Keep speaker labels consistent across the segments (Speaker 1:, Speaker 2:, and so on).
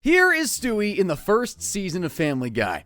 Speaker 1: Here is Stewie in the first season of Family Guy.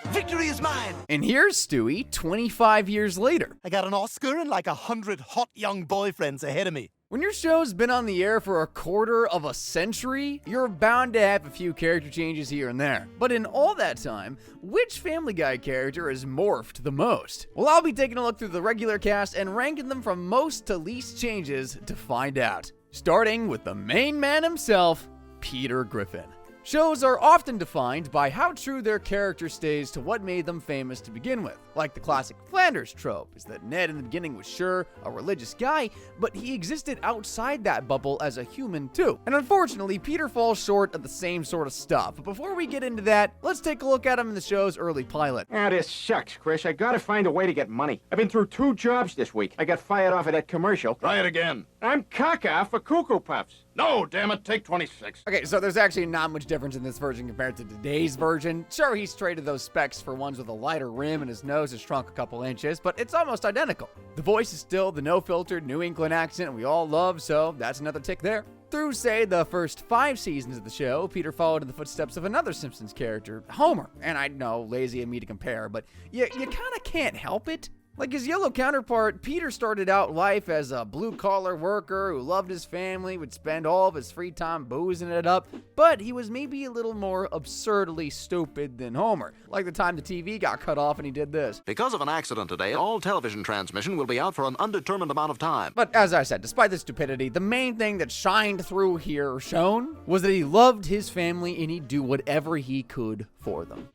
Speaker 2: Victory is mine!
Speaker 1: And here's Stewie 25 years later.
Speaker 2: I got an Oscar and like 100 hot young boyfriends ahead of me.
Speaker 1: When your show's been on the air for a quarter of a century, you're bound to have a few character changes here and there. But in all that time, which Family Guy character has morphed the most? Well, I'll be taking a look through the regular cast and ranking them from most to least changes to find out. Starting with the main man himself, Peter Griffin. Shows are often defined by how true their character stays to what made them famous to begin with. Like the classic Flanders trope, is that Ned in the beginning was sure a religious guy, but he existed outside that bubble as a human too. And unfortunately, Peter falls short of the same sort of stuff. But before we get into that, let's take a look at him in the show's early pilot.
Speaker 3: Ah, this sucks, Chris. I gotta find a way to get money. I've been through 2 jobs this week. I got fired off of that commercial.
Speaker 4: Try it again.
Speaker 3: I'm caca for Cuckoo Puffs.
Speaker 4: No, damn it, take 26.
Speaker 1: Okay, so there's actually not much difference in this version compared to today's version. Sure, he's traded those specs for ones with a lighter rim and his nose has shrunk a couple inches, but it's almost identical. The voice is still the no-filtered New England accent we all love, so that's another tick there. Through, say, the first 5 seasons of the show, Peter followed in the footsteps of another Simpsons character, Homer. And I know, lazy of me to compare, but you kind of can't help it. Like his yellow counterpart, Peter started out life as a blue-collar worker who loved his family, would spend all of his free time boozing it up, but he was maybe a little more absurdly stupid than Homer, like the time the TV got cut off and he did this.
Speaker 5: Because of an accident today, all television transmission will be out for an undetermined amount of time.
Speaker 1: But as I said, despite the stupidity, the main thing that shined through here, or shone, was that he loved his family and he'd do whatever he could for them.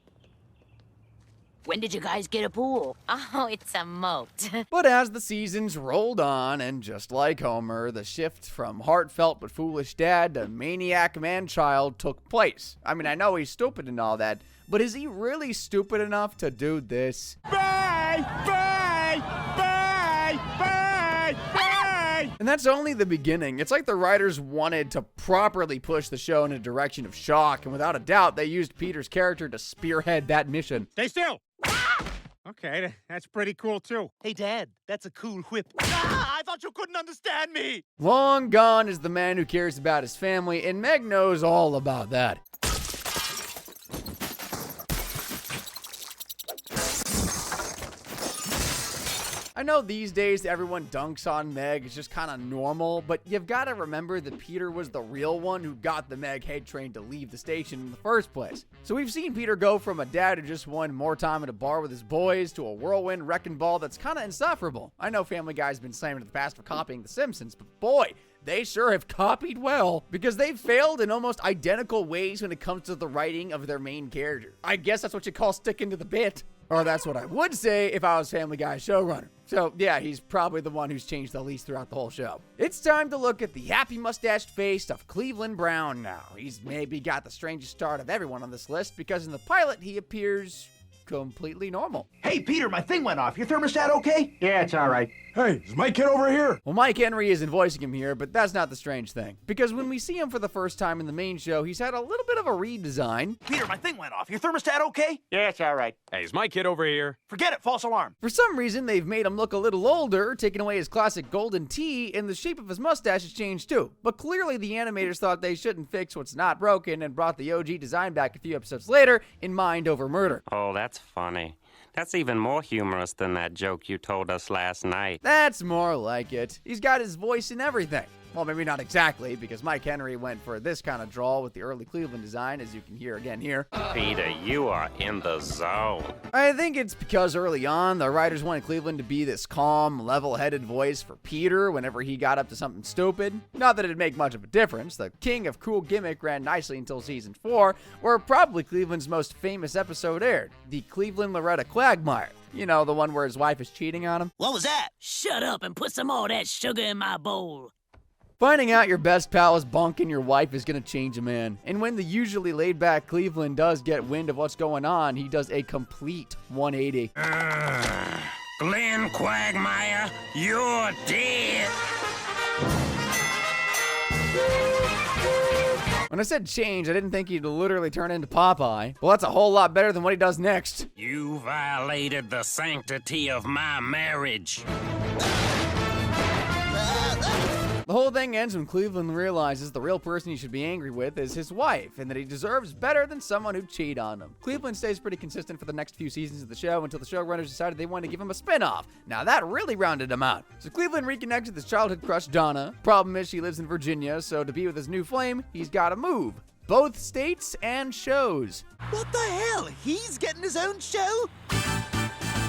Speaker 6: When did you guys get a pool?
Speaker 7: Oh, it's a moat.
Speaker 1: But as the seasons rolled on, and just like Homer, the shift from heartfelt but foolish dad to maniac man-child took place. I mean, I know he's stupid and all that, but is he really stupid enough to do this?
Speaker 3: Bye! Bye! Bye! Bye! Bye!
Speaker 1: And that's only the beginning. It's like the writers wanted to properly push the show in a direction of shock, and without a doubt, they used Peter's character to spearhead that mission.
Speaker 3: Stay still! Okay, that's pretty cool, too.
Speaker 2: Hey, Dad, that's a cool whip. Ah, I thought you couldn't understand me!
Speaker 1: Long gone is the man who cares about his family, and Meg knows all about that. I know these days everyone dunks on Meg, it's just kind of normal, but you've got to remember that Peter was the real one who got the Meg head train to leave the station in the first place. So we've seen Peter go from a dad who just wanted more time at a bar with his boys to a whirlwind wrecking ball that's kind of insufferable. I know Family Guy's been slammed in the past for copying The Simpsons, but boy, they sure have copied well, because they've failed in almost identical ways when it comes to the writing of their main character. I guess that's what you call sticking to the bit. Or that's what I would say if I was Family Guy's showrunner. So yeah, he's probably the one who's changed the least throughout the whole show. It's time to look at the happy mustached face of Cleveland Brown now. He's maybe got the strangest start of everyone on this list, because in the pilot he appears completely normal.
Speaker 8: Hey, Peter, my thing went off. Your thermostat okay?
Speaker 3: Yeah, it's all right.
Speaker 4: Hey, is my kid over here?
Speaker 1: Well, Mike Henry isn't voicing him here, but that's not the strange thing. Because when we see him for the first time in the main show, he's had a little bit of a redesign.
Speaker 8: Peter, my thing went off. Your thermostat okay?
Speaker 3: Yeah, it's all right.
Speaker 9: Hey, is my kid over here?
Speaker 8: Forget it. False alarm.
Speaker 1: For some reason, they've made him look a little older, taking away his classic golden tee, and the shape of his mustache has changed too. But clearly the animators thought they shouldn't fix what's not broken and brought the OG design back a few episodes later in Mind Over Murder.
Speaker 10: Oh, that's funny. That's even more humorous than that joke you told us last night.
Speaker 1: That's more like it. He's got his voice in everything. Well, maybe not exactly, because Mike Henry went for this kind of drawl with the early Cleveland design, as you can hear again here.
Speaker 10: Peter, you are in the zone.
Speaker 1: I think it's because early on, the writers wanted Cleveland to be this calm, level-headed voice for Peter whenever he got up to something stupid. Not that it'd make much of a difference. The king of cool gimmick ran nicely until season 4, where probably Cleveland's most famous episode aired, the Cleveland-Loretta Quagmire. You know, the one where his wife is cheating on him.
Speaker 6: What was that? Shut up and put some more of that sugar in my bowl.
Speaker 1: Finding out your best pal is bunking your wife is gonna change a man. And when the usually laid-back Cleveland does get wind of what's going on, he does a complete 180.
Speaker 10: Glenn Quagmire, you're dead.
Speaker 1: When I said change, I didn't think he'd literally turn into Popeye. Well, that's a whole lot better than what he does next.
Speaker 10: You violated the sanctity of my marriage.
Speaker 1: The whole thing ends when Cleveland realizes the real person he should be angry with is his wife, and that he deserves better than someone who'd cheat on him. Cleveland stays pretty consistent for the next few seasons of the show until the showrunners decided they wanted to give him a spin-off. Now that really rounded him out. So Cleveland reconnects with his childhood crush Donna. Problem is she lives in Virginia, so to be with his new flame, he's gotta move. Both states and shows.
Speaker 2: What the hell? He's getting his own show?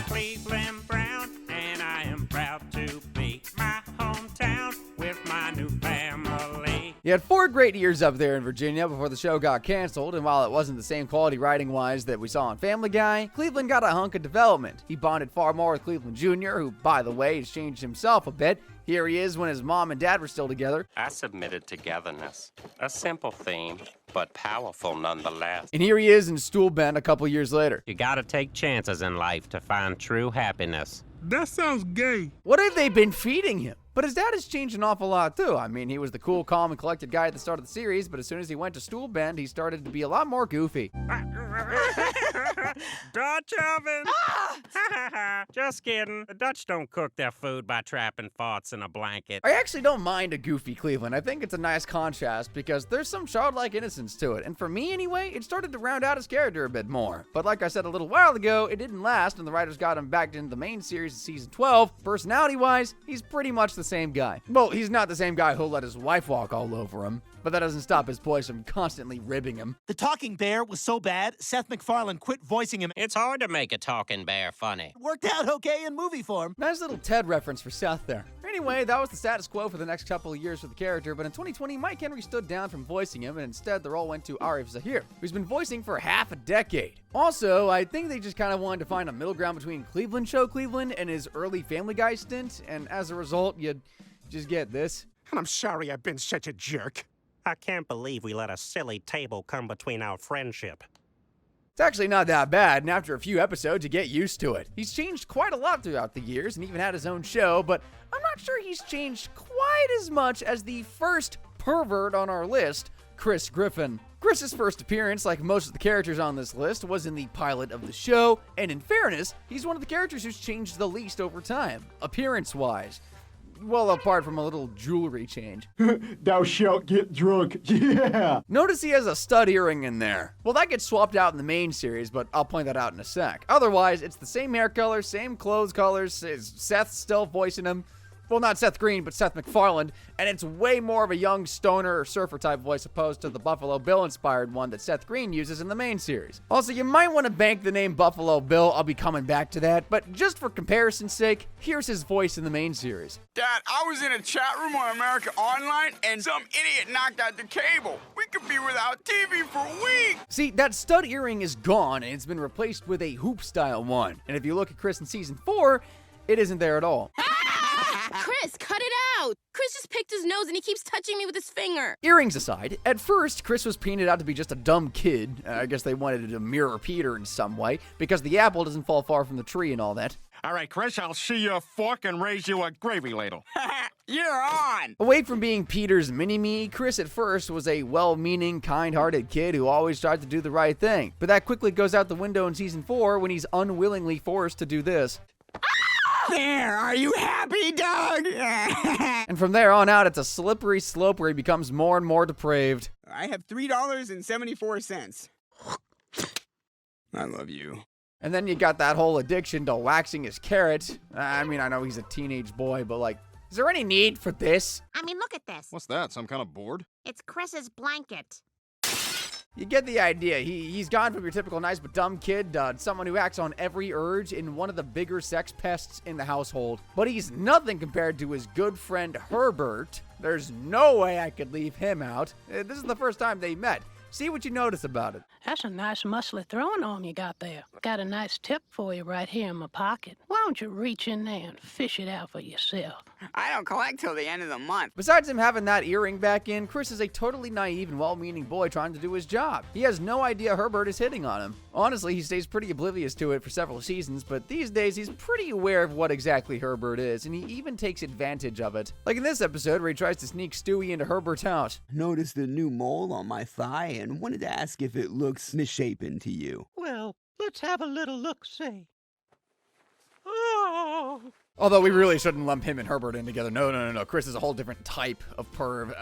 Speaker 10: Cleveland Brown, and I am proud to be my hometown with my new family.
Speaker 1: He had 4 great years up there in Virginia before the show got canceled, and while it wasn't the same quality writing-wise that we saw on Family Guy, Cleveland got a hunk of development. He bonded far more with Cleveland Jr., who, by the way, has changed himself a bit. Here he is when his mom and dad were still together.
Speaker 10: I submitted togetherness. A simple theme, but powerful nonetheless.
Speaker 1: And here he is in Stool Bend a couple years later.
Speaker 10: You gotta take chances in life to find true happiness.
Speaker 4: That sounds gay.
Speaker 1: What have they been feeding him? But his dad has changed an awful lot, too. I mean, he was the cool, calm, and collected guy at the start of the series, but as soon as he went to Stool Bend, he started to be a lot more goofy.
Speaker 10: Dutch oven! Just kidding. The Dutch don't cook their food by trapping farts in a blanket.
Speaker 1: I actually don't mind a goofy Cleveland. I think it's a nice contrast because there's some childlike innocence to it. And for me, anyway, it started to round out his character a bit more. But like I said a little while ago, it didn't last, and the writers got him back into the main series of season 12. Personality-wise, he's pretty much the same guy. Well, he's not the same guy who'll let his wife walk all over him, but that doesn't stop his boys from constantly ribbing him.
Speaker 2: The talking bear was so bad, Seth MacFarlane quit voicing him.
Speaker 10: It's hard to make a talking bear funny.
Speaker 2: It worked out okay in movie form.
Speaker 1: Nice little Ted reference for Seth there. Anyway, that was the status quo for the next couple of years for the character, but in 2020, Mike Henry stood down from voicing him, and instead the role went to Arif Zahir, who's been voicing for half a decade. Also, I think they just kind of wanted to find a middle ground between Cleveland Show Cleveland and his early Family Guy stint, and as a result, you just get this.
Speaker 4: And I'm sorry I've been such a jerk.
Speaker 10: I can't believe we let a silly table come between our friendship.
Speaker 1: It's actually not that bad, and after a few episodes, you get used to it. He's changed quite a lot throughout the years, and even had his own show, but I'm not sure he's changed quite as much as the first pervert on our list, Chris Griffin. Chris's first appearance, like most of the characters on this list, was in the pilot of the show, and in fairness, he's one of the characters who's changed the least over time, appearance-wise. Well, apart from a little jewelry change.
Speaker 3: Thou shalt get drunk. Yeah.
Speaker 1: Notice he has a stud earring in there. Well, that gets swapped out in the main series, but I'll point that out in a sec. Otherwise, it's the same hair color, same clothes colors, Seth's still voicing him. Well, not Seth Green, but Seth MacFarlane, and it's way more of a young stoner or surfer type voice opposed to the Buffalo Bill inspired one that Seth Green uses in the main series. Also, you might want to bank the name Buffalo Bill, I'll be coming back to that, but just for comparison's sake, here's his voice in the main series.
Speaker 9: Dad, I was in a chat room on America Online, and some idiot knocked out the cable. We could be without TV for weeks.
Speaker 1: See, that stud earring is gone, and it's been replaced with a hoop-style one. And if you look at Chris in season 4, it isn't there at all.
Speaker 11: Chris, cut it out! Chris just picked his nose and he keeps touching me with his finger.
Speaker 1: Earrings aside, at first, Chris was painted out to be just a dumb kid. I guess they wanted to mirror Peter in some way, because the apple doesn't fall far from the tree and all that.
Speaker 4: All right, Chris, I'll see you a fork and raise you a gravy ladle.
Speaker 9: You're on.
Speaker 1: Away from being Peter's mini-me, Chris at first was a well-meaning, kind-hearted kid who always tried to do the right thing. But that quickly goes out the window in season 4 when he's unwillingly forced to do this.
Speaker 9: There, are you happy, Doug?
Speaker 1: And from there on out, it's a slippery slope where he becomes more and more depraved.
Speaker 9: I have $3.74. I love you.
Speaker 1: And then you got that whole addiction to waxing his carrot. I mean, I know he's a teenage boy, but like, is there any need for this?
Speaker 11: I mean, look at this.
Speaker 4: What's that, some kind of board?
Speaker 11: It's Chris's blanket.
Speaker 1: You get the idea. He's gone from your typical nice but dumb kid to someone who acts on every urge in one of the bigger sex pests in the household. But he's nothing compared to his good friend Herbert. There's no way I could leave him out. This is the first time they met. See what you notice about it.
Speaker 12: That's a nice muscly throwing arm you got there. Got a nice tip for you right here in my pocket. Why don't you reach in there and fish it out for yourself?
Speaker 9: I don't collect till the end of the month.
Speaker 1: Besides him having that earring back in, Chris is a totally naive and well-meaning boy trying to do his job. He has no idea Herbert is hitting on him. Honestly, he stays pretty oblivious to it for several seasons, but these days he's pretty aware of what exactly Herbert is, and he even takes advantage of it. Like in this episode where he tries to sneak Stewie into Herbert's house.
Speaker 13: Noticed a new mole on my thigh and wanted to ask if it looks misshapen to you.
Speaker 14: Well, let's have a little look-see. Oh,
Speaker 1: Although we really shouldn't lump him and Herbert in together. No. Chris is a whole different type of perv.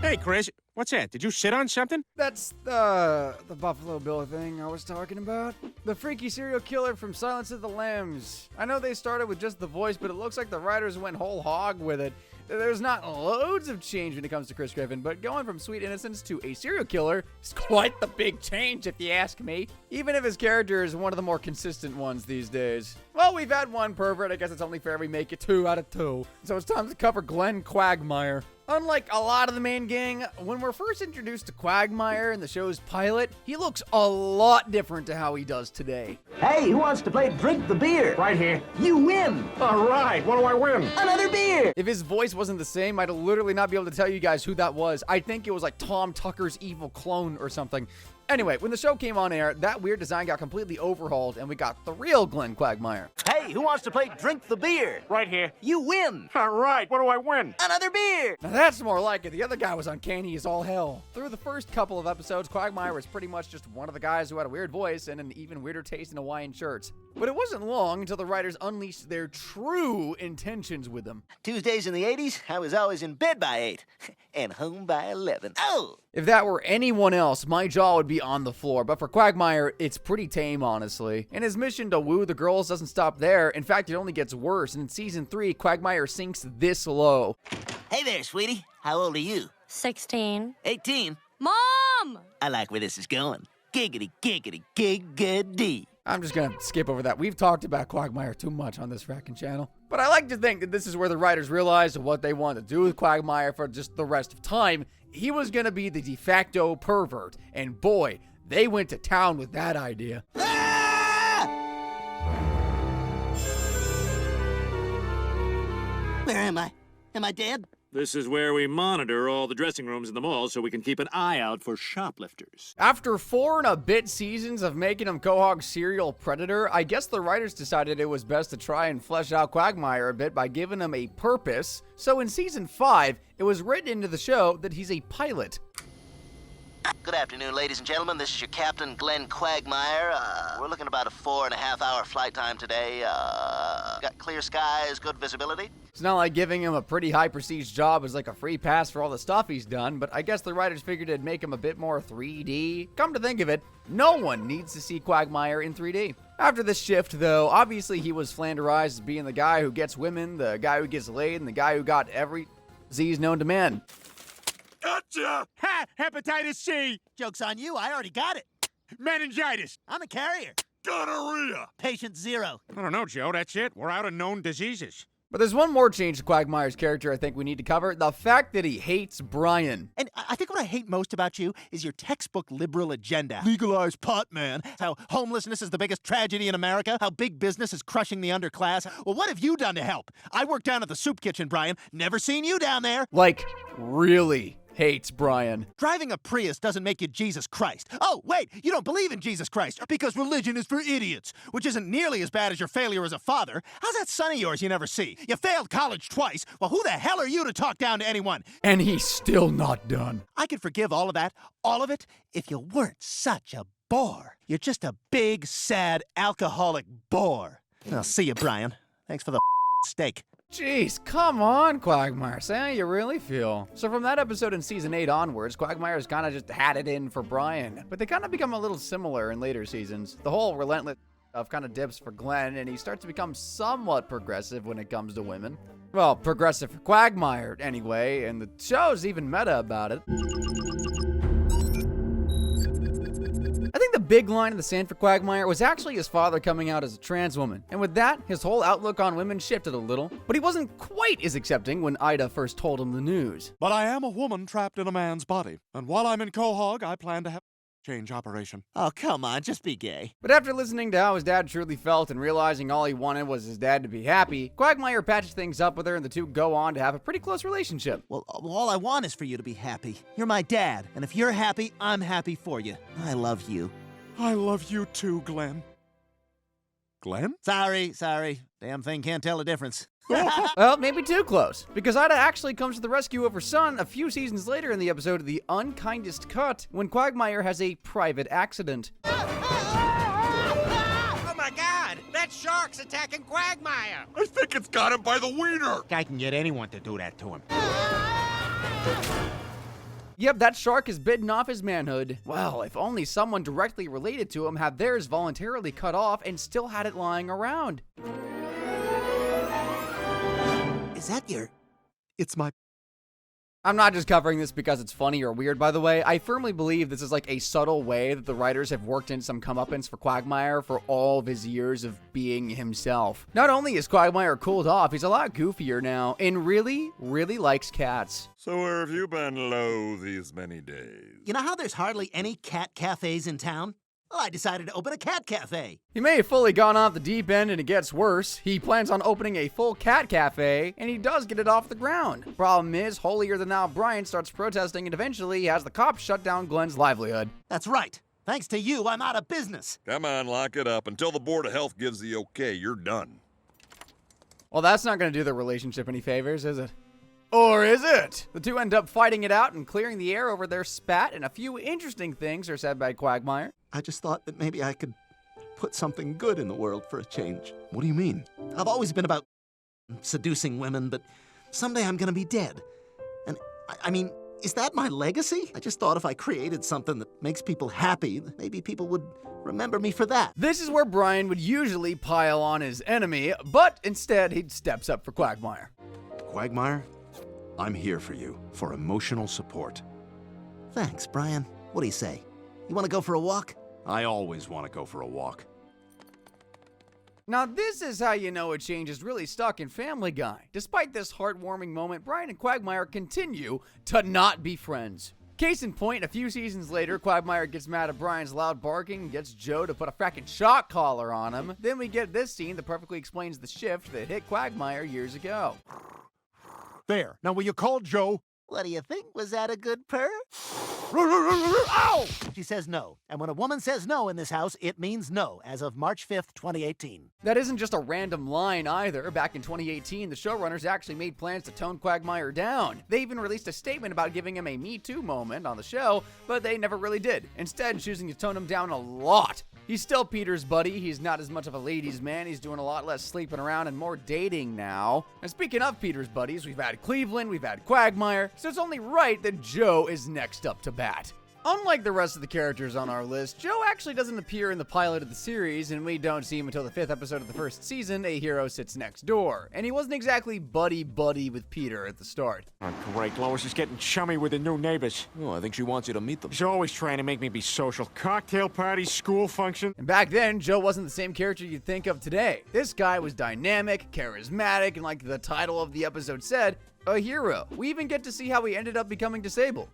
Speaker 4: Hey, Chris, what's that? Did you sit on something?
Speaker 1: That's the Buffalo Bill thing I was talking about. The freaky serial killer from Silence of the Lambs. I know they started with just the voice, but it looks like the writers went whole hog with it. There's not loads of change when it comes to Chris Griffin, but going from sweet innocence to a serial killer is quite the big change if you ask me. Even if his character is one of the more consistent ones these days. Well, we've had one pervert, I guess it's only fair we make it 2 out of 2. So it's time to cover Glenn Quagmire. Unlike a lot of the main gang, when we're first introduced to Quagmire in the show's pilot, he looks a lot different to how he does today.
Speaker 8: Hey, who wants to play Drink the Beer?
Speaker 3: Right here.
Speaker 8: You win.
Speaker 3: All right, what do I win?
Speaker 8: Another beer.
Speaker 1: If his voice wasn't the same, I'd literally not be able to tell you guys who that was. I think it was like Tom Tucker's evil clone or something. Anyway, when the show came on air, that weird design got completely overhauled, and we got the real Glenn Quagmire.
Speaker 8: Hey, who wants to play Drink the Beer?
Speaker 3: Right here.
Speaker 8: You win.
Speaker 3: All right, what do I win?
Speaker 8: Another beer.
Speaker 1: Now that's more like it. The other guy was uncanny as all hell. Through the first couple of episodes, Quagmire was pretty much just one of the guys who had a weird voice and an even weirder taste in Hawaiian shirts. But it wasn't long until the writers unleashed their true intentions with him.
Speaker 8: Tuesdays in the 80s, I was always in bed by 8 and home by 11. Oh!
Speaker 1: If that were anyone else, my jaw would be on the floor. But for Quagmire, it's pretty tame, honestly. And his mission to woo the girls doesn't stop there. In fact, it only gets worse. And in season 3, Quagmire sinks this low.
Speaker 8: Hey there, sweetie. How old are you?
Speaker 11: 16.
Speaker 8: 18.
Speaker 11: Mom!
Speaker 8: I like where this is going. Giggity, giggity, giggity.
Speaker 1: I'm just gonna skip over that. We've talked about Quagmire too much on this fracking channel. But I like to think that this is where the writers realized what they wanted to do with Quagmire for just the rest of time. He was gonna be the de facto pervert. And boy, they went to town with that idea.
Speaker 8: Ah! Where am I? Am I dead?
Speaker 14: This is where we monitor all the dressing rooms in the mall so we can keep an eye out for shoplifters.
Speaker 1: After 4 and a bit seasons of making him Quahog's serial predator, I guess the writers decided it was best to try and flesh out Quagmire a bit by giving him a purpose. So in season 5, it was written into the show that he's a pilot.
Speaker 8: Good afternoon, ladies and gentlemen. This is your captain, Glenn Quagmire. We're looking at about a 4.5-hour flight time today. Got clear skies, good visibility.
Speaker 1: It's not like giving him a pretty high prestige job is like a free pass for all the stuff he's done, but I guess the writers figured it'd make him a bit more 3D. Come to think of it, no one needs to see Quagmire in 3D. After this shift, though, obviously he was flanderized as being the guy who gets women, the guy who gets laid, and the guy who got every disease known to man.
Speaker 4: Gotcha! Ha! Hepatitis C!
Speaker 8: Joke's on you, I already got it.
Speaker 4: Meningitis!
Speaker 8: I'm a carrier.
Speaker 4: Gonorrhea!
Speaker 8: Patient 0.
Speaker 4: I don't know, Joe. That's it. We're out of known diseases.
Speaker 1: But there's one more change to Quagmire's character I think we need to cover. The fact that he hates Brian.
Speaker 8: And I think what I hate most about you is your textbook liberal agenda. Legalize pot, man. How homelessness is the biggest tragedy in America. How big business is crushing the underclass. Well, what have you done to help? I work down at the soup kitchen, Brian. Never seen you down there.
Speaker 1: Like, really hates Brian.
Speaker 8: Driving a Prius doesn't make you Jesus Christ. Oh, wait, you don't believe in Jesus Christ because religion is for idiots, which isn't nearly as bad as your failure as a father. How's that son of yours you never see? You failed college twice. Well, who the hell are you to talk down to anyone?
Speaker 1: And he's still not done.
Speaker 8: I could forgive all of that, all of it, if you weren't such a bore. You're just a big, sad, alcoholic bore. I'll see you, Brian. Thanks for the steak.
Speaker 1: Jeez, come on, Quagmire. Say how you really feel. So from that episode in season 8 onwards, Quagmire's kind of just had it in for Brian. But they kind of become a little similar in later seasons. The whole relentless stuff kind of dips for Glenn, and he starts to become somewhat progressive when it comes to women. Well, progressive for Quagmire, anyway, and the show's even meta about it. I think the big line in the sand for Quagmire was actually his father coming out as a trans woman. And with that, his whole outlook on women shifted a little. But he wasn't quite as accepting when Ida first told him the news.
Speaker 15: But I am a woman trapped in a man's body. And while I'm in Quahog, I plan to have change operation.
Speaker 8: Oh, come on, just be gay.
Speaker 1: But after listening to how his dad truly felt and realizing all he wanted was his dad to be happy, Quagmire patched things up with her and the two go on to have a pretty close relationship.
Speaker 8: Well, all I want is for you to be happy. You're my dad, and if you're happy, I'm happy for you. I love you.
Speaker 15: I love you too, Glenn. Glenn?
Speaker 8: Sorry. Damn thing can't tell the difference.
Speaker 1: Well, maybe too close, because Ida actually comes to the rescue of her son a few seasons later in the episode The Unkindest Cut, when Quagmire has a private accident.
Speaker 10: Oh my god! That shark's attacking Quagmire!
Speaker 4: I think it's got him by the wiener.
Speaker 8: I can get anyone to do that to him.
Speaker 1: Yep, that shark has bitten off his manhood. Well, if only someone directly related to him had theirs voluntarily cut off and still had it lying around.
Speaker 8: Is that your... It's my...
Speaker 1: I'm not just covering this because it's funny or weird, by the way. I firmly believe this is like a subtle way that the writers have worked in some comeuppance for Quagmire for all of his years of being himself. Not only is Quagmire cooled off, he's a lot goofier now and really likes cats.
Speaker 4: So where have you been low these many days?
Speaker 8: You know how there's hardly any cat cafes in town? Well, I decided to open a cat cafe.
Speaker 1: He may have fully gone off the deep end and it gets worse. He plans on opening a full cat cafe, and he does get it off the ground. Problem is, holier-than-thou Brian starts protesting and eventually has the cops shut down Glenn's livelihood.
Speaker 8: That's right. Thanks to you, I'm out of business.
Speaker 4: Come on, lock it up. Until the Board of Health gives the okay, you're done.
Speaker 1: Well, that's not going to do the relationship any favors, is it? Or is it? The two end up fighting it out and clearing the air over their spat, and a few interesting things are said by Quagmire.
Speaker 8: I just thought that maybe I could put something good in the world for a change. What do you mean? I've always been about seducing women, but someday I'm gonna be dead. And, I mean, is that my legacy? I just thought if I created something that makes people happy, maybe people would remember me for that.
Speaker 1: This is where Brian would usually pile on his enemy, but instead he steps up for Quagmire.
Speaker 16: Quagmire, I'm here for you, for emotional support.
Speaker 8: Thanks, Brian. What do you say? You want to go for a walk?
Speaker 16: I always want to go for a walk.
Speaker 1: Now this is how you know a change is really stuck in Family Guy. Despite this heartwarming moment, Brian and Quagmire continue to not be friends. Case in point, a few seasons later, Quagmire gets mad at Brian's loud barking and gets Joe to put a frackin' shock collar on him. Then we get this scene that perfectly explains the shift that hit Quagmire years ago.
Speaker 8: There. Now, will you call Joe? What do you think? Was that a good purr? Ow! She says no. And when a woman says no in this house, it means no, as of March 5th, 2018.
Speaker 1: That isn't just a random line either. Back in 2018, the showrunners actually made plans to tone Quagmire down. They even released a statement about giving him a Me Too moment on the show, but they never really did, instead choosing to tone him down a lot. He's still Peter's buddy. He's not as much of a ladies' man. He's doing a lot less sleeping around and more dating now. And speaking of Peter's buddies, we've had Cleveland, we've had Quagmire, so it's only right that Joe is next up to bat. Unlike the rest of the characters on our list, Joe actually doesn't appear in the pilot of the series, and we don't see him until the 5th episode of the first season, A Hero Sits Next Door. And he wasn't exactly buddy-buddy with Peter at the start.
Speaker 17: Oh, great. Lois is getting chummy with the new neighbors.
Speaker 5: Oh, I think she wants you to meet them.
Speaker 17: She's always trying to make me be social. Cocktail parties, school function.
Speaker 1: And back then, Joe wasn't the same character you'd think of today. This guy was dynamic, charismatic, and like the title of the episode said, a hero. We even get to see how he ended up becoming disabled.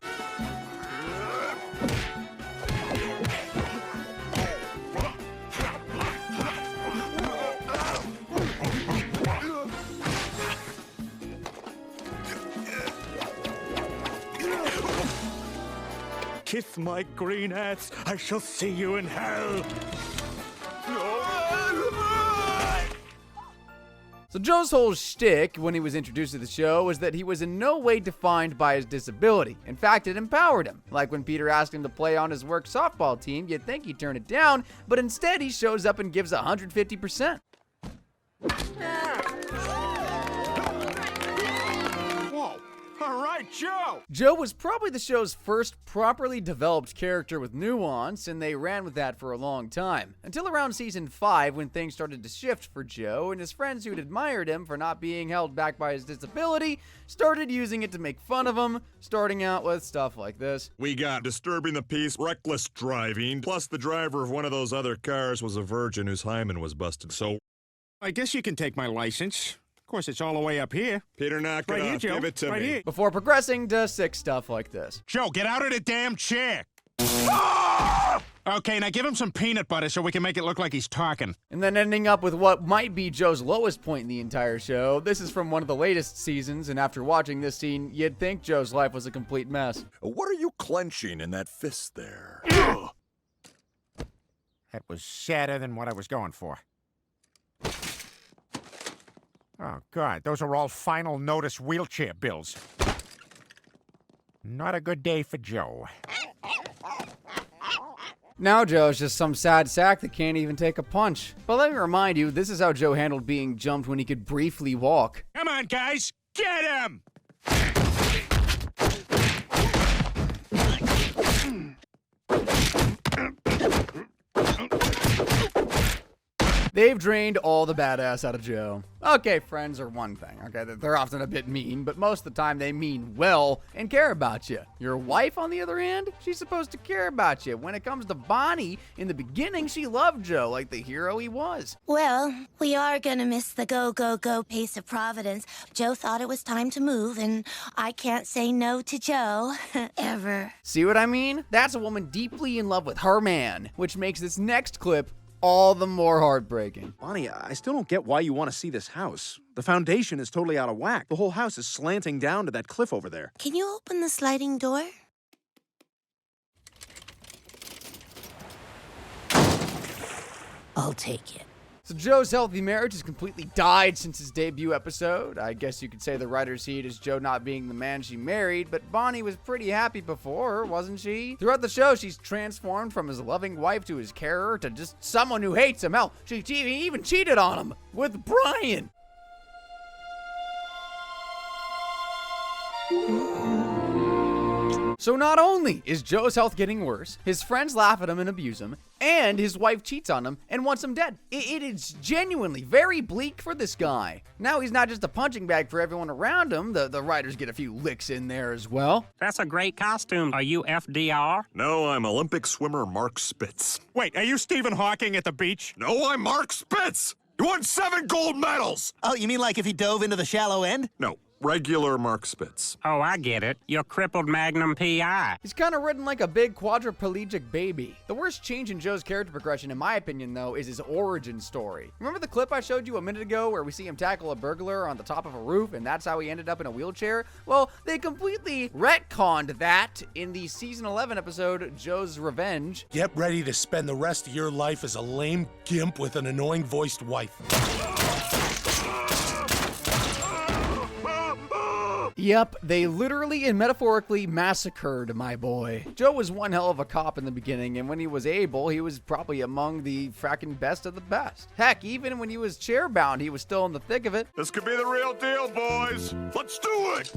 Speaker 17: Kiss my green ass. I shall see you in hell.
Speaker 1: So Joe's whole shtick when he was introduced to the show was that he was in no way defined by his disability. In fact, it empowered him. Like when Peter asked him to play on his work softball team, you'd think he'd turn it down, but instead he shows up and gives 150%.
Speaker 17: Whoa. All right, Joe.
Speaker 1: Joe was probably the show's first properly developed character with nuance, and they ran with that for a long time. Until around season 5, when things started to shift for Joe, and his friends who'd admired him for not being held back by his disability started using it to make fun of him, starting out with stuff like this.
Speaker 4: We got disturbing the peace, reckless driving, plus the driver of one of those other cars was a virgin whose hymen was busted, so...
Speaker 17: I guess you can take my license. Of course, it's all the way up here.
Speaker 4: Peter, knock
Speaker 17: right
Speaker 4: it
Speaker 17: here,
Speaker 4: off.
Speaker 17: Joe.
Speaker 4: Give it to
Speaker 17: right
Speaker 4: me.
Speaker 17: Here.
Speaker 1: Before progressing to sick stuff like this.
Speaker 17: Joe, get out of the damn chair. Okay, now give him some peanut butter so we can make it look like he's talking.
Speaker 1: And then ending up with what might be Joe's lowest point in the entire show. This is from one of the latest seasons, and after watching this scene, you'd think Joe's life was a complete mess.
Speaker 4: What are you clenching in that fist there?
Speaker 17: That was sadder than what I was going for.
Speaker 18: Oh, God, those are all final notice wheelchair bills. Not a good day for Joe.
Speaker 1: Now Joe's just some sad sack that can't even take a punch. But let me remind you, this is how Joe handled being jumped when he could briefly walk.
Speaker 18: Come on, guys, get him!
Speaker 1: They've drained all the badass out of Joe. Okay, friends are one thing, okay? They're often a bit mean, but most of the time they mean well and care about you. Your wife, on the other hand, she's supposed to care about you. When it comes to Bonnie, in the beginning, she loved Joe like the hero he was.
Speaker 19: Well, we are gonna miss the go, go, go pace of Providence. Joe thought it was time to move, and I can't say no to Joe, ever.
Speaker 1: See what I mean? That's a woman deeply in love with her man, which makes this next clip all the more heartbreaking.
Speaker 16: Bonnie, I still don't get why you want to see this house. The foundation is totally out of whack. The whole house is slanting down to that cliff over there.
Speaker 19: Can you open the sliding door?
Speaker 6: I'll take it.
Speaker 1: So Joe's healthy marriage has completely died since his debut episode. I guess you could say the writers see it as Joe not being the man she married, but Bonnie was pretty happy before, wasn't she? Throughout the show, she's transformed from his loving wife to his carer to just someone who hates him. Hell, she even cheated on him with Brian. So not only is Joe's health getting worse, his friends laugh at him and abuse him, and his wife cheats on him and wants him dead. It is genuinely very bleak for this guy. Now he's not just a punching bag for everyone around him. The writers get a few licks in there as well.
Speaker 10: That's a great costume. Are you FDR?
Speaker 4: No, I'm Olympic swimmer Mark Spitz.
Speaker 18: Wait, are you Stephen Hawking at the beach?
Speaker 4: No, I'm Mark Spitz! You won 7 gold medals!
Speaker 8: Oh, you mean like if he dove into the shallow end?
Speaker 4: No. Regular Mark Spitz.
Speaker 10: Oh, I get it. You're crippled Magnum P.I.
Speaker 1: He's kind of ridden like a big quadriplegic baby. The worst change in Joe's character progression, in my opinion, though, is his origin story. Remember the clip I showed you a minute ago where we see him tackle a burglar on the top of a roof and that's how he ended up in a wheelchair? Well, they completely retconned that in the season 11 episode, Joe's Revenge.
Speaker 17: Get ready to spend the rest of your life as a lame gimp with an annoying voiced wife.
Speaker 1: Yep, they literally and metaphorically massacred my boy. Joe was one hell of a cop in the beginning, and when he was able, he was probably among the fracking best of the best. Heck, even when he was chairbound, he was still in the thick of it.
Speaker 4: This could be the real deal, boys. Let's do it!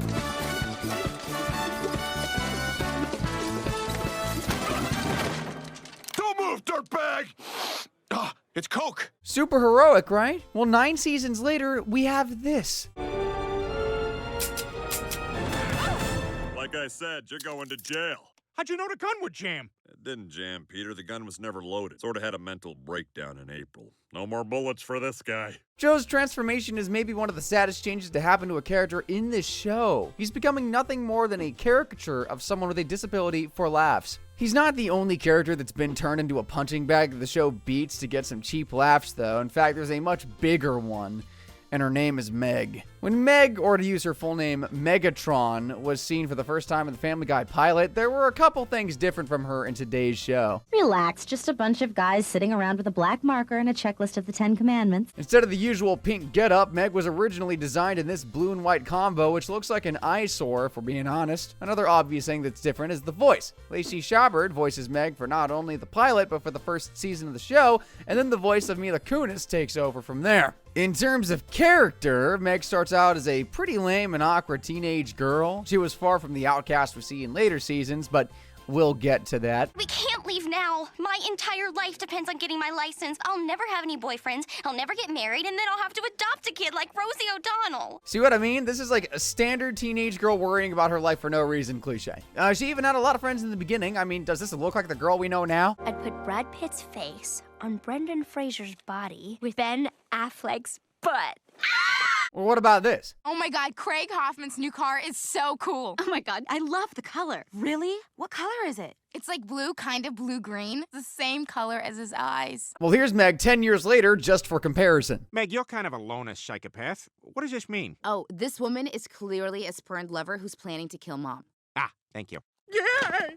Speaker 4: Don't move, dirtbag!
Speaker 17: It's Coke.
Speaker 1: Super heroic, right? Well, 9 seasons later, we have this.
Speaker 4: Like I said, you're going to jail.
Speaker 18: How'd you know the gun would jam?
Speaker 4: It didn't jam, Peter. The gun was never loaded. Sort of had a mental breakdown in April. No more bullets for this guy.
Speaker 1: Joe's transformation is maybe one of the saddest changes to happen to a character in this show. He's becoming nothing more than a caricature of someone with a disability for laughs. He's not the only character that's been turned into a punching bag that the show beats to get some cheap laughs, though. In fact, there's a much bigger one, and her name is Meg. When Meg, or to use her full name, Megatron, was seen for the first time in the Family Guy pilot, there were a couple things different from her in today's show.
Speaker 20: Relax, just a bunch of guys sitting around with a black marker and a checklist of the 10 Commandments.
Speaker 1: Instead of the usual pink getup, Meg was originally designed in this blue and white combo, which looks like an eyesore, if we're being honest. Another obvious thing that's different is the voice. Lacey Chabert voices Meg for not only the pilot, but for the first season of the show, and then the voice of Mila Kunis takes over from there. In terms of character, Meg starts out as a pretty lame and awkward teenage girl. She was far from the outcast we see in later seasons, but we'll get to that.
Speaker 21: We can't leave now. My entire life depends on getting my license. I'll never have any boyfriends. I'll never get married, and then I'll have to adopt a kid like Rosie O'Donnell.
Speaker 1: See what I mean? This is like a standard teenage girl worrying about her life for no reason cliche. She even had a lot of friends in the beginning. I mean, does this look like the girl we know now?
Speaker 22: I'd put Brad Pitt's face on Brendan Fraser's body with Ben Affleck's butt.
Speaker 1: Well, what about this?
Speaker 11: Oh my God, Craig Hoffman's new car is so cool.
Speaker 22: Oh my God, I love the color. Really? What color is it?
Speaker 11: It's like blue, kind of blue-green. The same color as his eyes.
Speaker 1: Well, here's Meg 10 years later, just for comparison.
Speaker 18: Meg, you're kind of a loner psychopath. What does this mean?
Speaker 23: Oh, this woman is clearly a spurned lover who's planning to kill Mom.
Speaker 18: Ah, thank you.
Speaker 17: Yeah!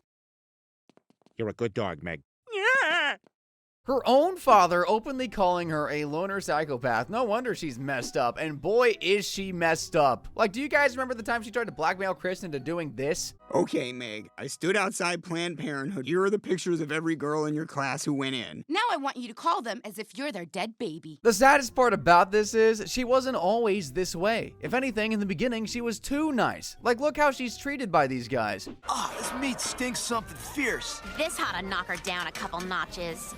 Speaker 18: You're a good dog, Meg.
Speaker 17: Yeah!
Speaker 1: Her own father openly calling her a loner psychopath. No wonder she's messed up. And boy, is she messed up. Like, do you guys remember the time she tried to blackmail Chris into doing this?
Speaker 9: Okay, Meg. I stood outside Planned Parenthood. Here are the pictures of every girl in your class who went in.
Speaker 23: Now I want you to call them as if you're their dead baby.
Speaker 1: The saddest part about this is she wasn't always this way. If anything, in the beginning, she was too nice. Like, look how she's treated by these guys.
Speaker 2: Oh, this meat stinks something fierce.
Speaker 21: This ought to knock her down a couple notches.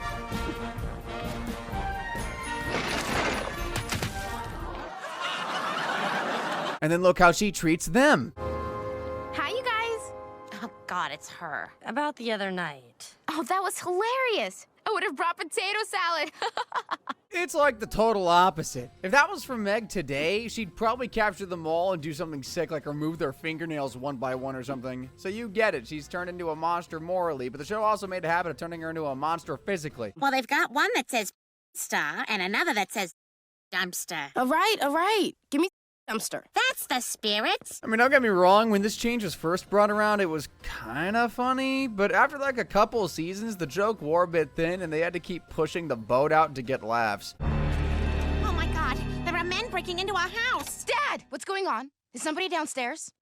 Speaker 1: And then look how she treats them.
Speaker 21: Hi, you guys. Oh, God, it's her.
Speaker 22: About the other night.
Speaker 21: Oh, that was hilarious. I would have brought potato salad.
Speaker 1: It's like the total opposite. If that was from Meg today, she'd probably capture them all and do something sick like remove their fingernails one by one or something. So you get it. She's turned into a monster morally, but the show also made a habit of turning her into a monster physically.
Speaker 19: Well, they've got one that says star and another that says dumpster.
Speaker 23: All right. Give me dumpster.
Speaker 19: That's the spirit.
Speaker 1: I mean, don't get me wrong, when this change was first brought around, it was kind of funny, but after like a couple of seasons, the joke wore a bit thin and they had to keep pushing the boat out to get laughs.
Speaker 19: Oh my God, there are men breaking into our house.
Speaker 23: Dad, what's going on? Is somebody downstairs?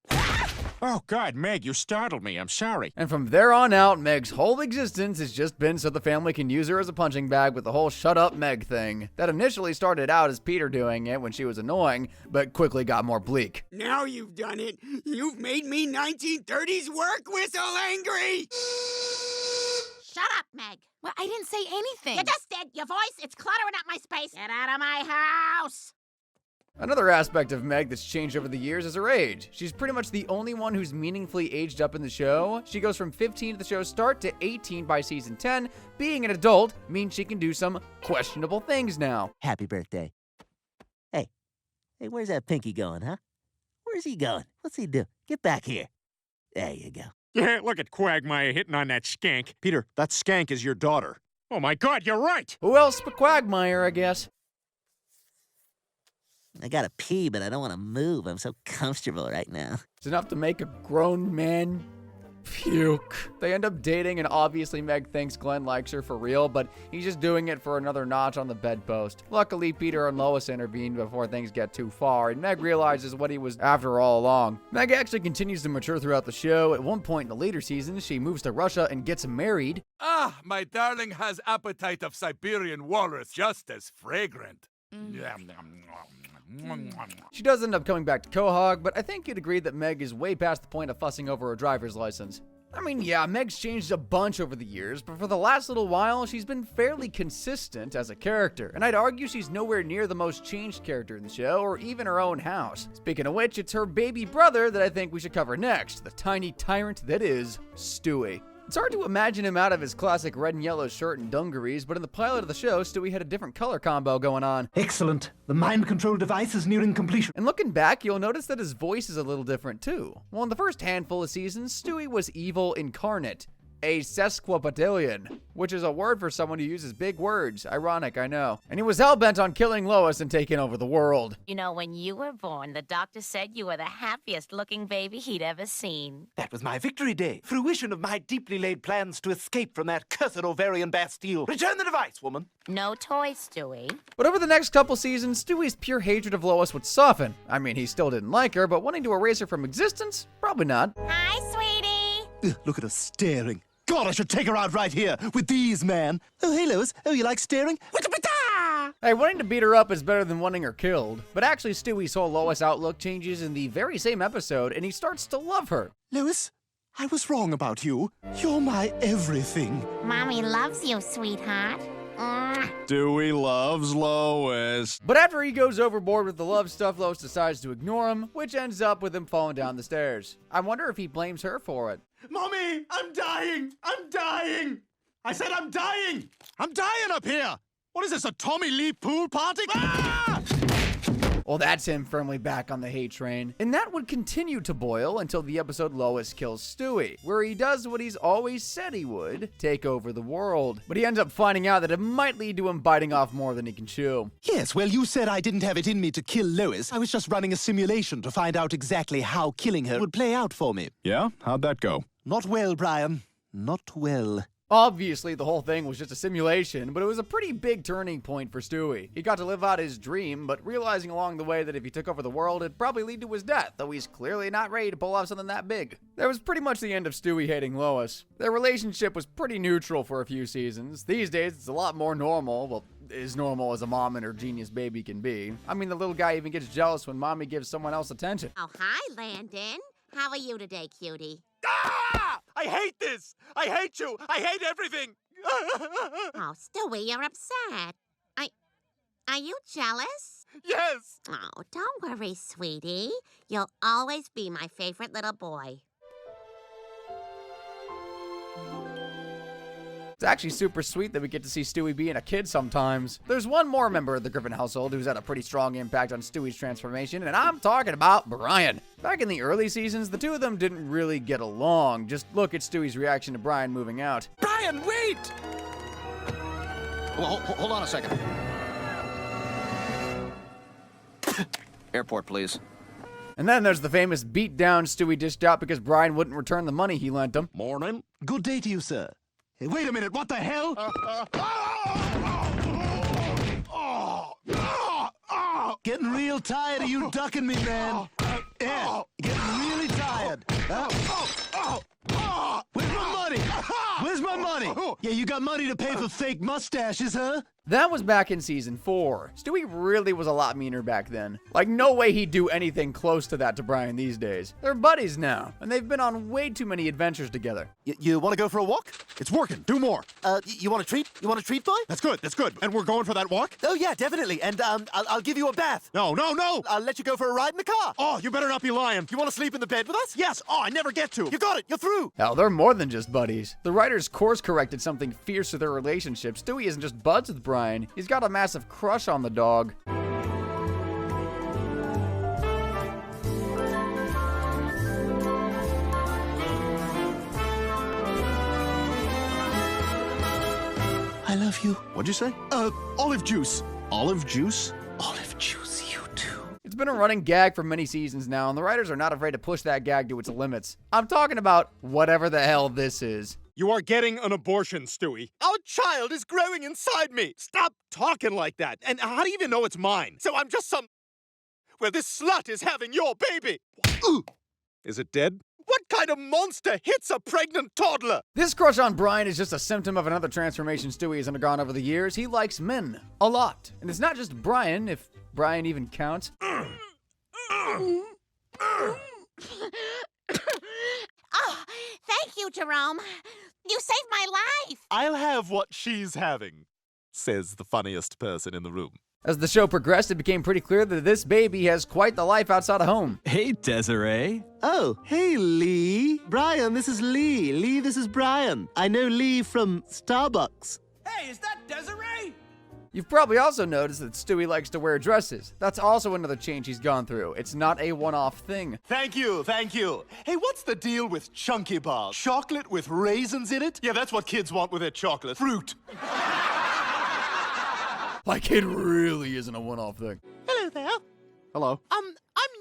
Speaker 18: Oh, God, Meg, you startled me. I'm sorry.
Speaker 1: And from there on out, Meg's whole existence has just been so the family can use her as a punching bag with the whole shut up Meg thing. That initially started out as Peter doing it when she was annoying, but quickly got more bleak.
Speaker 9: Now you've done it. You've made me 1930s work whistle angry.
Speaker 19: Shut up, Meg.
Speaker 23: Well, I didn't say anything.
Speaker 19: You just did. Your voice, it's cluttering up my space. Get out of my house.
Speaker 1: Another aspect of Meg that's changed over the years is her age. She's pretty much the only one who's meaningfully aged up in the show. She goes from 15 at the show's start to 18 by season 10. Being an adult means she can do some questionable things now.
Speaker 7: Happy birthday. Hey, where's that Pinky going, huh? Where's he going? What's he do? Get back here. There you go.
Speaker 18: Yeah, look at Quagmire hitting on that skank.
Speaker 16: Peter, that skank is your daughter.
Speaker 18: Oh, my God, you're right.
Speaker 1: Who else but Quagmire, I guess?
Speaker 7: I gotta pee, but I don't want to move. I'm so comfortable right now.
Speaker 1: It's enough to make a grown man puke. They end up dating, and obviously Meg thinks Glenn likes her for real, but he's just doing it for another notch on the bedpost. Luckily, Peter and Lois intervene before things get too far, and Meg realizes what he was after all along. Meg actually continues to mature throughout the show. At one point in the later seasons, she moves to Russia and gets married.
Speaker 2: Ah, my darling has appetite of Siberian walrus, just as fragrant.
Speaker 1: She does end up coming back to Quahog, but I think you'd agree that Meg is way past the point of fussing over her driver's license. I mean, yeah, Meg's changed a bunch over the years, but for the last little while, she's been fairly consistent as a character, and I'd argue she's nowhere near the most changed character in the show, or even her own house. Speaking of which, it's her baby brother that I think we should cover next, the tiny tyrant that is Stewie. It's hard to imagine him out of his classic red and yellow shirt and dungarees, but in the pilot of the show, Stewie had a different color combo going on.
Speaker 12: Excellent. The mind control device is nearing completion.
Speaker 1: And looking back, you'll notice that his voice is a little different too. Well, in the first handful of seasons, Stewie was evil incarnate. A sesquipedalian, which is a word for someone who uses big words. Ironic, I know. And he was hell-bent on killing Lois and taking over the world.
Speaker 6: You know, when you were born, the doctor said you were the happiest-looking baby he'd ever seen.
Speaker 12: That was my victory day. Fruition of my deeply laid plans to escape from that cursed ovarian Bastille. Return the device, woman.
Speaker 6: No toys, Stewie.
Speaker 1: But over the next couple seasons, Stewie's pure hatred of Lois would soften. I mean, he still didn't like her, but wanting to erase her from existence? Probably not.
Speaker 21: Hi, sweetie.
Speaker 12: Look at her staring. God, I should take her out right here with these, man. Oh, hey, Lois. Oh, you like staring?
Speaker 1: Hey, wanting to beat her up is better than wanting her killed. But actually, Stewie's whole Lois outlook changes in the very same episode, and he starts to love her.
Speaker 12: Lois, I was wrong about you. You're my everything.
Speaker 21: Mommy loves you, sweetheart.
Speaker 4: Stewie loves Lois.
Speaker 1: But after he goes overboard with the love stuff, Lois decides to ignore him, which ends up with him falling down the stairs. I wonder if he blames her for it.
Speaker 12: Mommy, I'm dying. I'm dying. I said I'm dying.
Speaker 8: I'm dying up here. What is this, a Tommy Lee pool party? Ah!
Speaker 1: Well, that's him firmly back on the hate train. And that would continue to boil until the episode Lois kills Stewie, where he does what he's always said he would, take over the world. But he ends up finding out that it might lead to him biting off more than he can chew.
Speaker 12: Yes, well, you said I didn't have it in me to kill Lois. I was just running a simulation to find out exactly how killing her would play out for me.
Speaker 4: Yeah? How'd that go?
Speaker 12: Not well, Brian. Not well.
Speaker 1: Obviously, the whole thing was just a simulation, but it was a pretty big turning point for Stewie. He got to live out his dream, but realizing along the way that if he took over the world, it'd probably lead to his death, though he's clearly not ready to pull off something that big. That was pretty much the end of Stewie hating Lois. Their relationship was pretty neutral for a few seasons. These days, it's a lot more normal, well, as normal as a mom and her genius baby can be. I mean, the little guy even gets jealous when mommy gives someone else attention.
Speaker 3: Oh, hi, Landon. How are you today, cutie?
Speaker 8: Ah! I hate this! I hate you! I hate everything!
Speaker 3: Oh, Stewie, you're upset. Are you jealous?
Speaker 8: Yes!
Speaker 3: Oh, don't worry, sweetie. You'll always be my favorite little boy.
Speaker 1: It's actually super sweet that we get to see Stewie being a kid sometimes. There's one more member of the Griffin household who's had a pretty strong impact on Stewie's transformation, and I'm talking about Brian. Back in the early seasons, the two of them didn't really get along. Just look at Stewie's reaction to Brian moving out.
Speaker 5: Brian, wait! Well, hold on a second. Airport, please.
Speaker 1: And then there's the famous beatdown Stewie dished out because Brian wouldn't return the money he lent him.
Speaker 8: Morning.
Speaker 13: Good day to you, sir. Hey, wait a minute, what the hell? Getting real tired of you ducking me, man. Yeah, getting really tired. Where's my money? Where's my money? Yeah, you got money to pay for fake mustaches, huh?
Speaker 1: That was back in season 4. Stewie really was a lot meaner back then. Like, no way he'd do anything close to that to Brian these days. They're buddies now, and they've been on way too many adventures together.
Speaker 8: You want to go for a walk? It's working. Do more.
Speaker 12: You want a treat? You want a treat, boy?
Speaker 8: That's good. That's good. And we're going for that walk?
Speaker 12: Oh, yeah, definitely. And I'll give you a bath.
Speaker 8: No.
Speaker 12: I'll let you go for a ride in the car.
Speaker 8: Oh, you better not be lying.
Speaker 12: You want to sleep in the bed with us?
Speaker 8: Yes. Oh, I never get to.
Speaker 12: You got it. You're through.
Speaker 1: Hell, they're more than just buddies. The writers course-corrected something fierce to their relationship. Stewie isn't just buds with Brian. He's got a massive crush on the dog.
Speaker 13: I love you.
Speaker 8: What'd you say? Olive juice. Olive juice?
Speaker 13: Olive juice, you too.
Speaker 1: It's been a running gag for many seasons now, and the writers are not afraid to push that gag to its limits. I'm talking about whatever the hell this is.
Speaker 8: You are getting an abortion, Stewie. Our child is growing inside me. Stop talking like that. And how do you even know it's mine? So I'm just well, this slut is having your baby. Is it dead? What kind of monster hits a pregnant toddler?
Speaker 1: This crush on Brian is just a symptom of another transformation Stewie has undergone over the years. He likes men. A lot. And it's not just Brian, if Brian even counts.
Speaker 3: Oh, thank you, Jerome. You saved my life.
Speaker 8: I'll have what she's having, says the funniest person in the room.
Speaker 1: As the show progressed, it became pretty clear that this baby has quite the life outside of home.
Speaker 13: Hey, Desiree. Oh, hey, Lee. Brian, this is Lee. Lee, this is Brian. I know Lee from Starbucks.
Speaker 9: Hey, is that Desiree?
Speaker 1: You've probably also noticed that Stewie likes to wear dresses. That's also another change he's gone through. It's not a one-off thing.
Speaker 8: Thank you. Hey, what's the deal with chunky bars? Chocolate with raisins in it? Yeah, that's what kids want with their chocolate. Fruit.
Speaker 1: Like, it really isn't a one-off thing.
Speaker 8: Hello there.
Speaker 1: Hello.
Speaker 8: I'm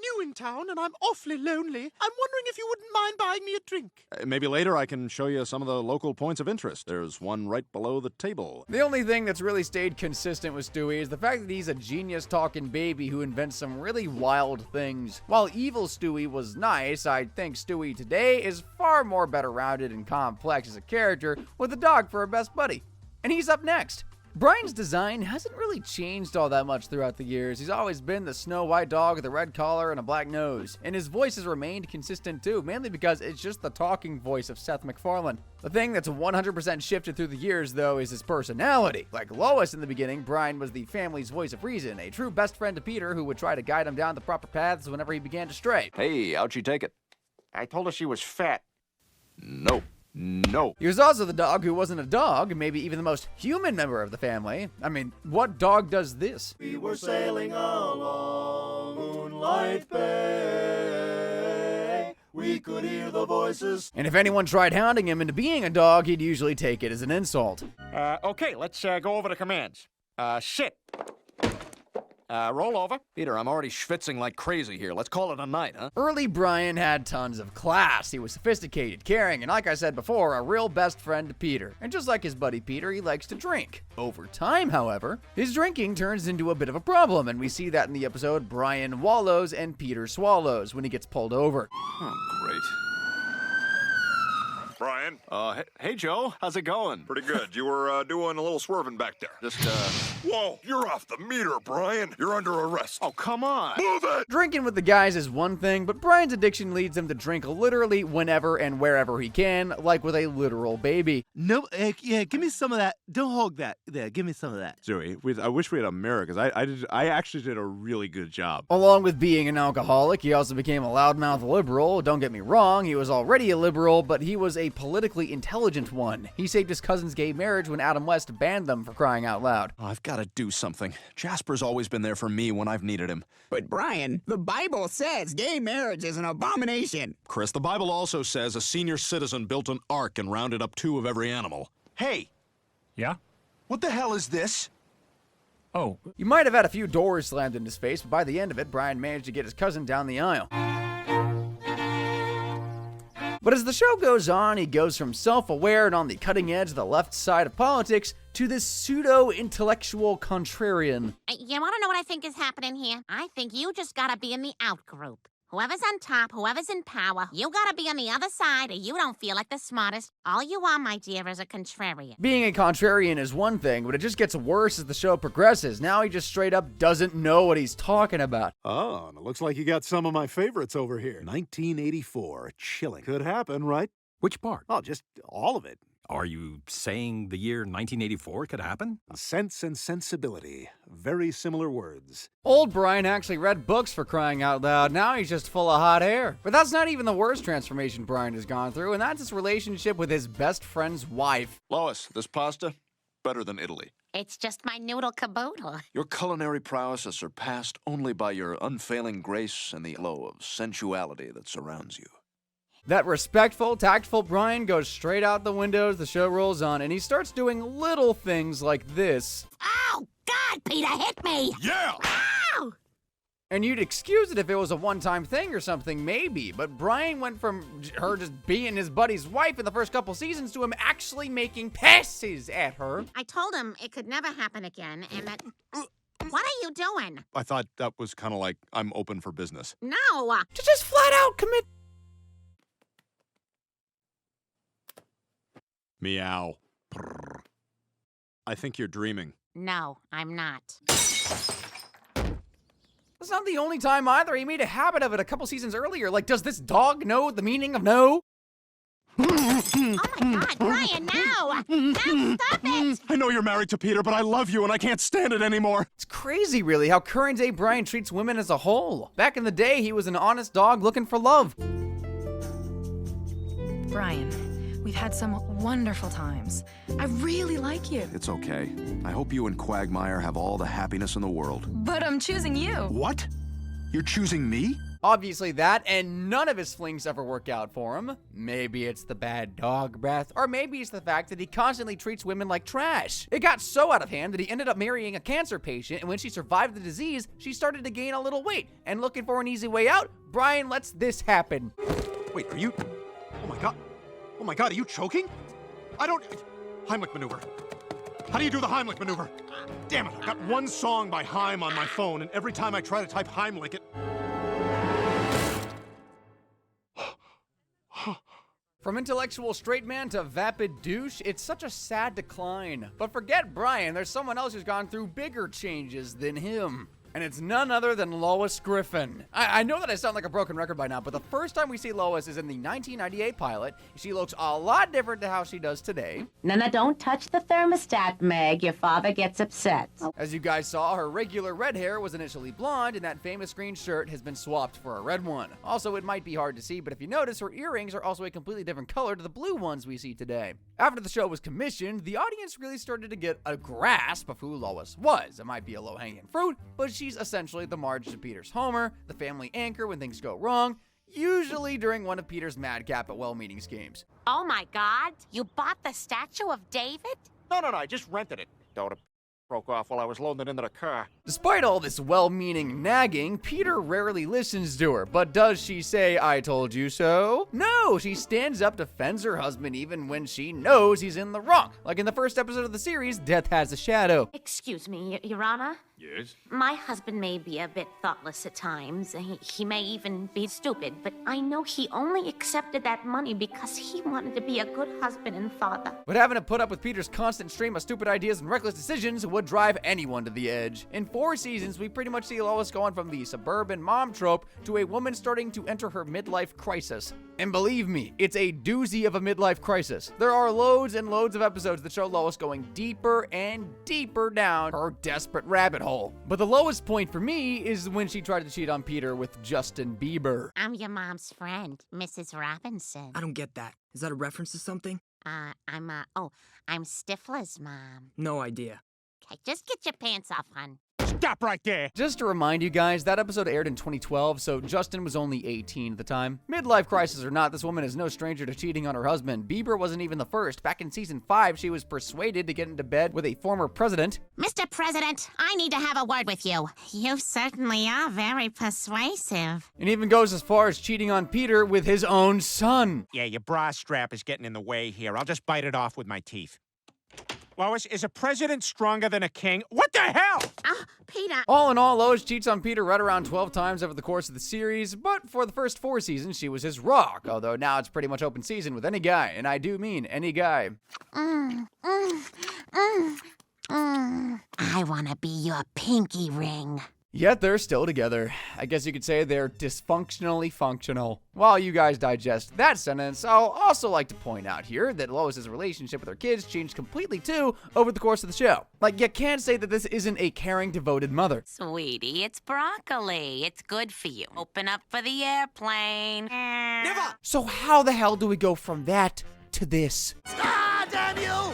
Speaker 8: new in town and I'm awfully lonely. I'm wondering if you wouldn't mind buying me a drink.
Speaker 16: Maybe later I can show you some of the local points of interest. There's one right below the table.
Speaker 1: The only thing that's really stayed consistent with Stewie is the fact that he's a genius-talking baby who invents some really wild things. While evil Stewie was nice, I think Stewie today is far more better-rounded and complex as a character with a dog for a best buddy. And he's up next. Brian's design hasn't really changed all that much throughout the years. He's always been the snow-white dog with a red collar and a black nose. And his voice has remained consistent too, mainly because it's just the talking voice of Seth MacFarlane. The thing that's 100% shifted through the years, though, is his personality. Like Lois in the beginning, Brian was the family's voice of reason, a true best friend to Peter who would try to guide him down the proper paths whenever he began to stray.
Speaker 5: Hey, how'd she take it? I told her she was fat. No.
Speaker 1: He was also the dog who wasn't a dog, maybe even the most human member of the family. I mean, what dog does this?
Speaker 13: We were sailing along Moonlight Bay. We could hear the voices.
Speaker 1: And if anyone tried hounding him into being a dog, he'd usually take it as an insult.
Speaker 18: Okay, let's go over the commands. Sit.
Speaker 5: Roll over. Peter, I'm already schwitzing like crazy here. Let's call it a night, huh?
Speaker 1: Early Brian had tons of class. He was sophisticated, caring, and like I said before, a real best friend to Peter. And just like his buddy Peter, he likes to drink. Over time, however, his drinking turns into a bit of a problem, and we see that in the episode Brian Wallows and Peter Swallows when he gets pulled over.
Speaker 5: Oh, great.
Speaker 4: Brian?
Speaker 5: Hey, Joe. How's it going?
Speaker 4: Pretty good. You were doing a little swerving back there.
Speaker 5: Just,
Speaker 4: Whoa, you're off the meter, Brian. You're under arrest.
Speaker 5: Oh, come on.
Speaker 4: Move it!
Speaker 1: Drinking with the guys is one thing, but Brian's addiction leads him to drink literally whenever and wherever he can, like with a literal baby.
Speaker 13: No, yeah, give me some of that. Don't hog that. There, give me some of that.
Speaker 16: Stewie, I wish we had a mirror, because I actually did a really good job.
Speaker 1: Along with being an alcoholic, he also became a loudmouth liberal. Don't get me wrong, he was already a liberal, but he was a politically intelligent one. He saved his cousin's gay marriage when Adam West banned them, for crying out loud.
Speaker 12: Oh, I've got to do something. Jasper's always been there for me when I've needed him.
Speaker 9: But Brian, the Bible says gay marriage is an abomination.
Speaker 12: Chris, the Bible also says a senior citizen built an ark and rounded up 2 of every animal. Hey!
Speaker 18: Yeah?
Speaker 12: What the hell is this?
Speaker 18: Oh.
Speaker 1: You might have had a few doors slammed in his face, but by the end of it, Brian managed to get his cousin down the aisle. But as the show goes on, he goes from self-aware and on the cutting edge of the left side of politics to this pseudo-intellectual contrarian.
Speaker 3: You want to know what I think is happening here? I think you just gotta be in the out group. Whoever's on top, whoever's in power, you gotta be on the other side or you don't feel like the smartest. All you are, my dear, is a contrarian.
Speaker 1: Being a contrarian is one thing, but it just gets worse as the show progresses. Now he just straight up doesn't know what he's talking about.
Speaker 10: Oh, and it looks like you got some of my favorites over here. 1984, chilling. Could happen, right?
Speaker 18: Which part?
Speaker 10: Oh, just all of it.
Speaker 18: Are you saying the year 1984 could happen?
Speaker 10: Sense and sensibility. Very similar words.
Speaker 1: Old Brian actually read books, for crying out loud. Now he's just full of hot air. But that's not even the worst transformation Brian has gone through, and that's his relationship with his best friend's wife.
Speaker 12: Lois, this pasta, better than Italy.
Speaker 3: It's just my noodle caboodle.
Speaker 12: Your culinary prowess is surpassed only by your unfailing grace and the glow of sensuality that surrounds you.
Speaker 1: That respectful, tactful Brian goes straight out the window as the show rolls on, and he starts doing little things like this.
Speaker 3: Oh, God, Peter hit me!
Speaker 4: Yeah!
Speaker 3: Ow!
Speaker 1: And you'd excuse it if it was a one-time thing or something, maybe, but Brian went from her just being his buddy's wife in the first couple seasons to him actually making passes at her.
Speaker 3: I told him it could never happen again, and that... What are you doing?
Speaker 12: I thought that was kind of like I'm open for business.
Speaker 3: No!
Speaker 1: To just flat out commit...
Speaker 12: Meow. Brrr. I think you're dreaming.
Speaker 3: No, I'm not.
Speaker 1: That's not the only time either. He made a habit of it a couple seasons earlier. Like, does this dog know the meaning of no?
Speaker 3: Oh my God, Brian, no! No, stop it!
Speaker 12: I know you're married to Peter, but I love you and I can't stand it anymore.
Speaker 1: It's crazy, really, how current day Brian treats women as a whole. Back in the day, he was an honest dog looking for love.
Speaker 14: Brian, we've had some wonderful times. I really like you.
Speaker 12: It's okay. I hope you and Quagmire have all the happiness in the world.
Speaker 14: But I'm choosing you.
Speaker 12: What? You're choosing me?
Speaker 1: Obviously that, and none of his flings ever work out for him. Maybe it's the bad dog breath, or maybe it's the fact that he constantly treats women like trash. It got so out of hand that he ended up marrying a cancer patient, and when she survived the disease, she started to gain a little weight. And looking for an easy way out, Brian lets this happen.
Speaker 12: Wait, are you... Oh my God. Oh my God, are you choking? I don't... Heimlich maneuver. How do you do the Heimlich maneuver? Damn it, I've got one song by Heim on my phone, and every time I try to type Heimlich, it...
Speaker 1: From intellectual straight man to vapid douche, it's such a sad decline. But forget Brian, there's someone else who's gone through bigger changes than him. And it's none other than Lois Griffin. I know that I sound like a broken record by now, but the first time we see Lois is in the 1998 pilot. She looks a lot different to how she does today.
Speaker 20: Nana, don't touch the thermostat, Meg. Your father gets upset.
Speaker 1: As you guys saw, her regular red hair was initially blonde, and that famous green shirt has been swapped for a red one. Also, it might be hard to see, but if you notice, her earrings are also a completely different color to the blue ones we see today. After the show was commissioned, the audience really started to get a grasp of who Lois was. It might be a low-hanging fruit, but she's essentially the Marge to Peter's Homer, the family anchor when things go wrong, usually during one of Peter's madcap but well-meaning schemes.
Speaker 3: Oh my God, you bought the statue of David?
Speaker 12: No, I just rented it. Don't
Speaker 18: broke off while I was loading it into the car.
Speaker 1: Despite all this well-meaning nagging, Peter rarely listens to her, but does she say, "I told you so"? No, she stands up, defends her husband even when she knows he's in the wrong. Like in the first episode of the series, Death Has a Shadow.
Speaker 6: Excuse me, Your Honor?
Speaker 2: Yes?
Speaker 6: My husband may be a bit thoughtless at times. He may even be stupid, but I know he only accepted that money because he wanted to be a good husband and father.
Speaker 1: But having to put up with Peter's constant stream of stupid ideas and reckless decisions would drive anyone to the edge. In 4 seasons, we pretty much see Lois going from the suburban mom trope to a woman starting to enter her midlife crisis. And believe me, it's a doozy of a midlife crisis. There are loads and loads of episodes that show Lois going deeper and deeper down her desperate rabbit hole. But the lowest point for me is when she tried to cheat on Peter with Justin Bieber.
Speaker 3: I'm your mom's friend, Mrs. Robinson.
Speaker 11: I don't get that. Is that a reference to something?
Speaker 3: I'm Stifler's mom.
Speaker 11: No idea.
Speaker 3: Okay, just get your pants off, hon.
Speaker 18: Stop right there!
Speaker 1: Just to remind you guys, that episode aired in 2012, so Justin was only 18 at the time. Midlife crisis or not, this woman is no stranger to cheating on her husband. Bieber wasn't even the first. Back in season 5, she was persuaded to get into bed with a former president.
Speaker 3: Mr. President, I need to have a word with you. You certainly are very persuasive.
Speaker 1: And even goes as far as cheating on Peter with his own son.
Speaker 18: Yeah, your bra strap is getting in the way here. I'll just bite it off with my teeth. Lois, is a president stronger than a king? What the hell?
Speaker 3: Peter.
Speaker 1: All in all, Lois cheats on Peter right around 12 times over the course of the series, but for the first 4 seasons, she was his rock, although now it's pretty much open season with any guy, and I do mean any guy.
Speaker 3: I want to be your pinky ring.
Speaker 1: Yet they're still together. I guess you could say they're dysfunctionally functional. While you guys digest that sentence, I'll also like to point out here that Lois's relationship with her kids changed completely too over the course of the show. Like, you can't say that this isn't a caring, devoted mother.
Speaker 6: Sweetie, it's broccoli. It's good for you. Open up for the airplane.
Speaker 1: Never! So how the hell do we go from that to this?
Speaker 7: Ah, damn you!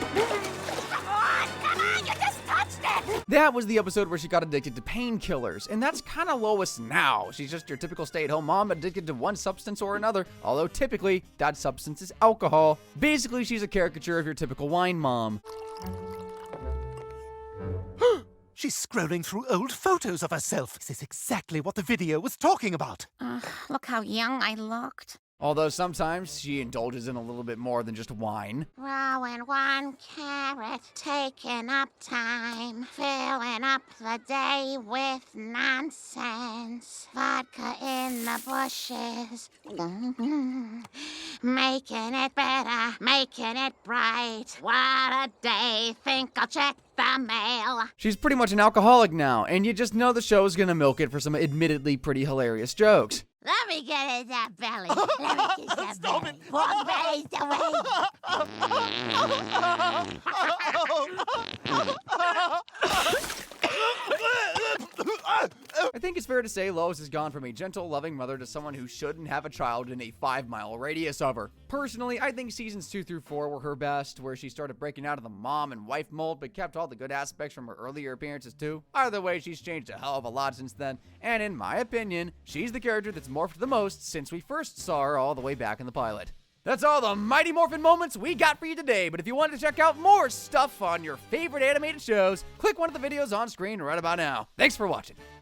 Speaker 1: That was the episode where she got addicted to painkillers, and that's kind of Lois now. She's just your typical stay-at-home mom addicted to one substance or another, although typically that substance is alcohol. Basically, she's a caricature of your typical wine mom.
Speaker 8: She's scrolling through old photos of herself. This is exactly what the video was talking about.
Speaker 3: Look how young I looked.
Speaker 1: Although sometimes she indulges in a little bit more than just wine.
Speaker 3: Growing 1 carrot, taking up time, filling up the day with nonsense. Vodka in the bushes, making it better, making it bright. What a day, think I'll check the mail.
Speaker 1: She's pretty much an alcoholic now, and you just know the show's gonna milk it for some admittedly pretty hilarious jokes.
Speaker 3: Let me get in that belly. Let me kiss that belly. Pork belly's the
Speaker 1: I think it's fair to say Lois has gone from a gentle, loving mother to someone who shouldn't have a child in a 5-mile radius of her. Personally, I think seasons 2 through 4 were her best, where she started breaking out of the mom and wife mold, but kept all the good aspects from her earlier appearances too. Either way, she's changed a hell of a lot since then, and in my opinion, she's the character that's morphed the most since we first saw her all the way back in the pilot. That's all the Mighty Morphin moments we got for you today, but if you wanted to check out more stuff on your favorite animated shows, click one of the videos on screen right about now. Thanks for watching.